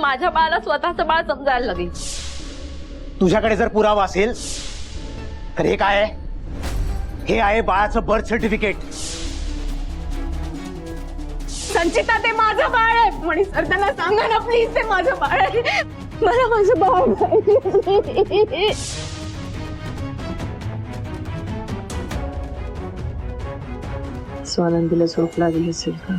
माझ्या बाळाला स्वतःचं बाळ समजायला लागेल. तुझ्याकडे जर पुरावा असेल तर हे काय आहे? हे आहे बाळाचं बर्थ सर्टिफिकेट. संचिता ते माझं बाळ आहे. म्हणे सर त्यांना सांगा ना प्लीज, ते माझं बाळ आहे. मला माझं बाळ पाहिजे. स्वानंदीला झोप लागली असेल का?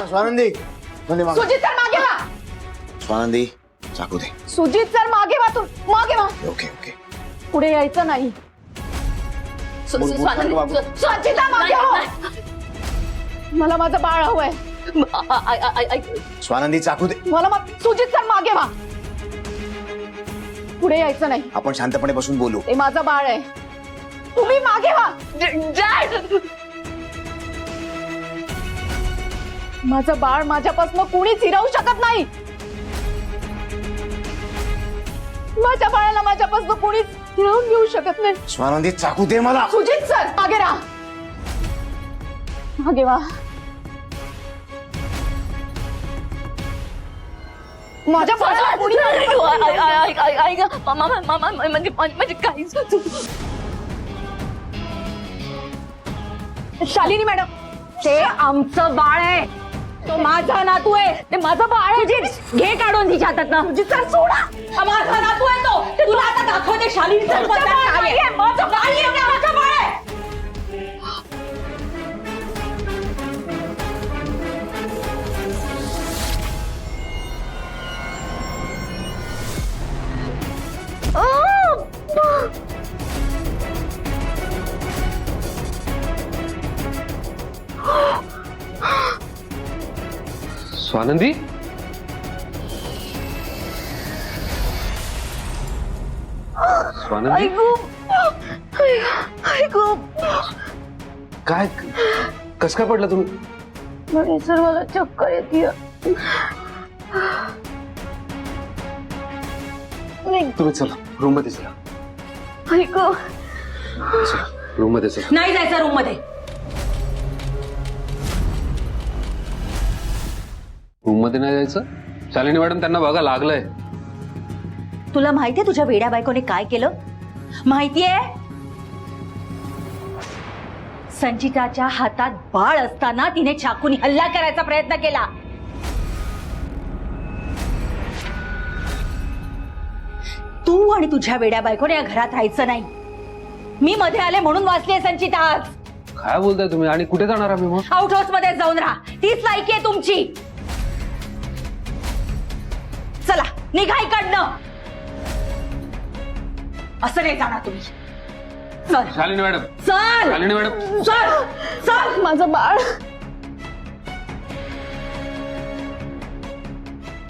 स्वानंदी सुजित सर मागे वा. स्वानंदी चाकू दे. सुजित सर मागे वा. तू मागे वा. Okay okay. पुढे यायचं नाही. संचिता मागे वा. मला माझं बाळ हवंय. स्वानंदी चाकू दे. मला सुजित सर मागे वा. पुढे यायचं नाही. आपण शांतपणे बसून बोलू. ते माझं बाळ आहे. तुम्ही मागे वा. माझं बाळ माझ्यापासून कोणीच हिरावू शकत नाही. माझ्या बाळाला माझ्यापासून कोणीच हिरावून घेऊ शकत नाही. स्वानंदी चाकू दे मला. सुजित सर मागे राहा. मागे वा. माझ्या बाळाला कोणी म्हणजे काही. शालिनी मॅडम, ते आमचं बाळ आहे. तो माझा नातू आहे. ते माझं बाळ आहे. घे काढून तिच्या हातात ना. सर सोडा. माझा नातू आहे तो. तुला आता दाखवते शालिनी सर माझं बाळ आहे. माझं बाळ आहे. माझं बाळ आहे. स्वानंदी, स्वानंदी काय कस काय पडलं तुम्ही? सर मला चक्कर येते. तुम्ही चला रूम मध्ये चला. रूम मध्ये चला. नाही जायचं रूम मध्ये. रूम मध्ये नाही जायचं? शालिनी मॅडम त्यांना बघा लागलंय. तुला माहितीये तुझ्या वेड्या बायकोने काय केलं? माहितीये? संचिताच्या हातात बाळ असताना तिने चाकूने हल्ला करायचा प्रयत्न केला. तू आणि तुझ्या वेड्या बायकोने या घरात राहायचं नाही. मी मध्ये आले म्हणून वाचलीये संचिता आज. काय बोलताय तुम्ही? आणि कुठे जाणार आम्ही मग? आउट हाऊस मध्ये जाऊन राहा. तीच लायकी आहे तुमची. चला निघा इकडनं. असं नाही जाणार तुम्ही. चल शालिनी मॅडम. चल शालिनी मॅडम. चल चल. माझं बाळ.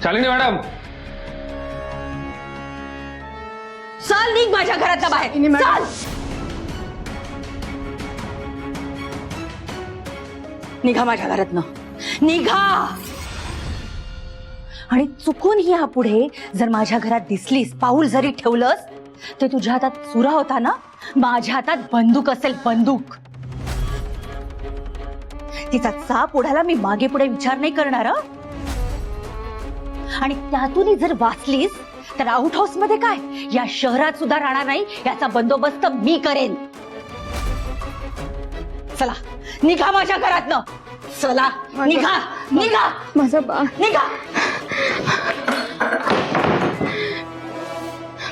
शालिनी मॅडम. चल निघ माझ्या घराच्या बाहेर. चल. निघा माझ्या घरातनं. निघा. आणि चुकून यापुढे जर माझ्या घरात दिसलीस, पाऊल जरी ठेवलंस, ते तुझ्या हातात सुरा होता ना, माझ्या हातात बंदूक असेल. बंदूक. तिचा चाप उडाला मी मागे पुढे विचार नाही करणार. आणि त्यातूनही जर वाचलीस तर आउट हाऊस मध्ये काय, या शहरात सुद्धा राहणार नाही. याचा बंदोबस्त मी करेन. चला निघा माझ्या घरातनं. चला निघा. निघा माझं बाळ. निघा.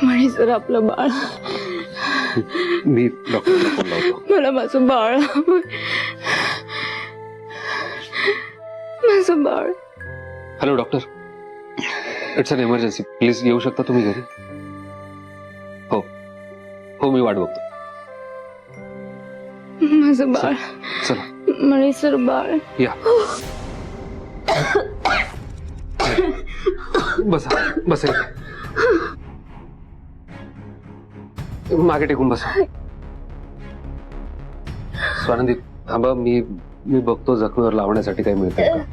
म्हणे सर आपलं बाळ. मी डॉक्टरला फोन लावतो. मला माझं बाळ. माझं बाळ. Hello doctor, it's an emergency. Please येऊ शकता तुम्ही घरी? हो हो, मी वाट बघतो. माझं बाळ. चला म्हणे सर बाळ. या. बसा बसा. मागे टेकून बसा. स्वानंदी थांबा. मी बघतो जखमीवर लावण्यासाठी काही मिळतंय का.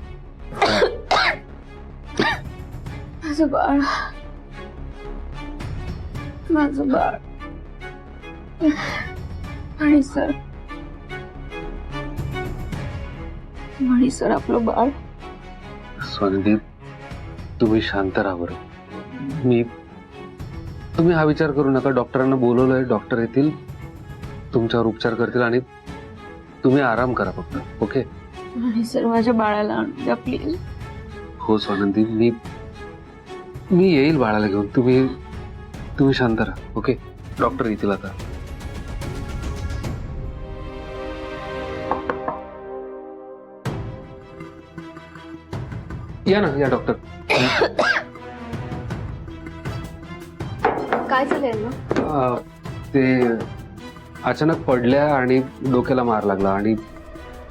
माझं बाळ. माझं बाळ. आणि सर म्हणी सर आपलं बाळ. स्वानंदी तुम्ही शांत राहा बरं. तुम्ही हा विचार करू नका. डॉक्टरांना बोलवलंय, डॉक्टर येतील, तुमच्यावर उपचार करतील आणि तुम्ही आराम करा फक्त. ओके? म्हणी सर माझ्या बाळाला आणून द्या प्लीज. हो स्वानंदी, मी येईल बाळाला घेऊन. तुम्ही शांत राहा. ओके? डॉक्टर येतील आता. या ना, या डॉक्टर. काय झालंय ना? ते अचानक पडल्या आणि डोक्याला मार लागला आणि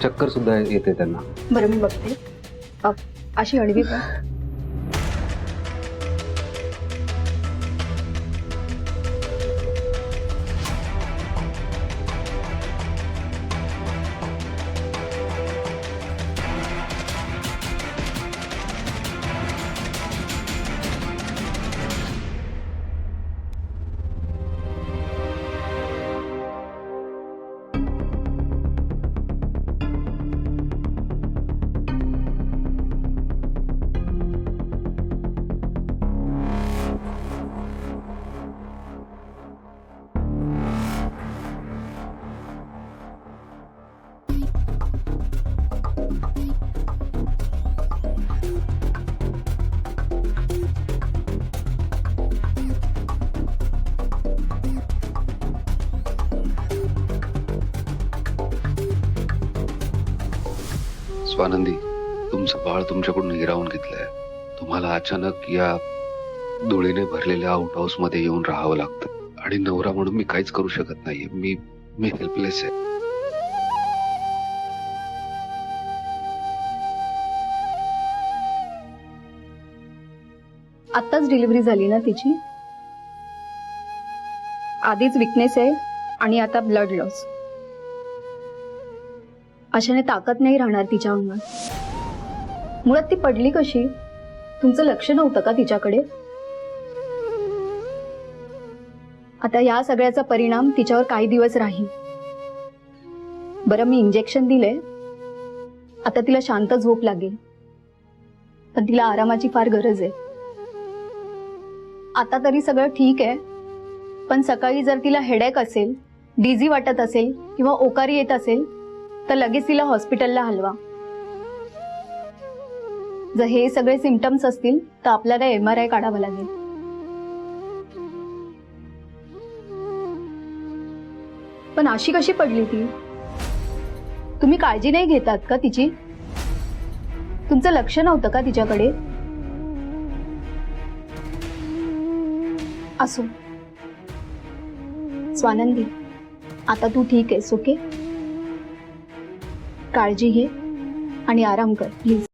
चक्कर सुद्धा येते त्यांना. बरं मी बघते. अशी अडवी का? स्वानंदी, तुमचं बाळ तुमच्याकडून हिरावून घेतलंय. तुम्हाला अचानक या धुळीने भरलेल्या आउट हाऊस मध्ये येऊन राहावं लागतं आणि नवरा म्हणून मी काहीच करू शकत नाहीये. मी हेल्पलेस आहे. आत्ताच डिलिव्हरी झाली ना तिची. आधीच विकनेस आहे आणि आता ब्लड लॉस. अशाने ताकद नाही राहणार तिच्या अंगात. मुळात ती पडली कशी? तुमचं लक्ष नव्हतं का तिच्याकडे? आता या सगळ्याचा परिणाम तिच्यावर काही दिवस राहील. बरं मी इंजेक्शन दिले, आता तिला शांत झोप लागेल, पण तिला आरामाची फार गरज आहे. आता तरी सगळं ठीक आहे, पण सकाळी जर तिला हेडेक असेल, डिझी वाटत असेल किंवा ओकारी येत असेल तर लगेच तिला हॉस्पिटलला हलवा. जर हे सगळे सिम्पटम्स असतील तर आपल्याला MRI काढावा लागेल. पण अशी कशी पडली ती? तुम्ही काळजी नाही घेतात का तिची? तुमचं लक्ष नव्हतं का तिच्याकडे? असो स्वानंदी, आता तू ठीक आहेस. ओके? काळजी घे आणि आराम कर प्लीज.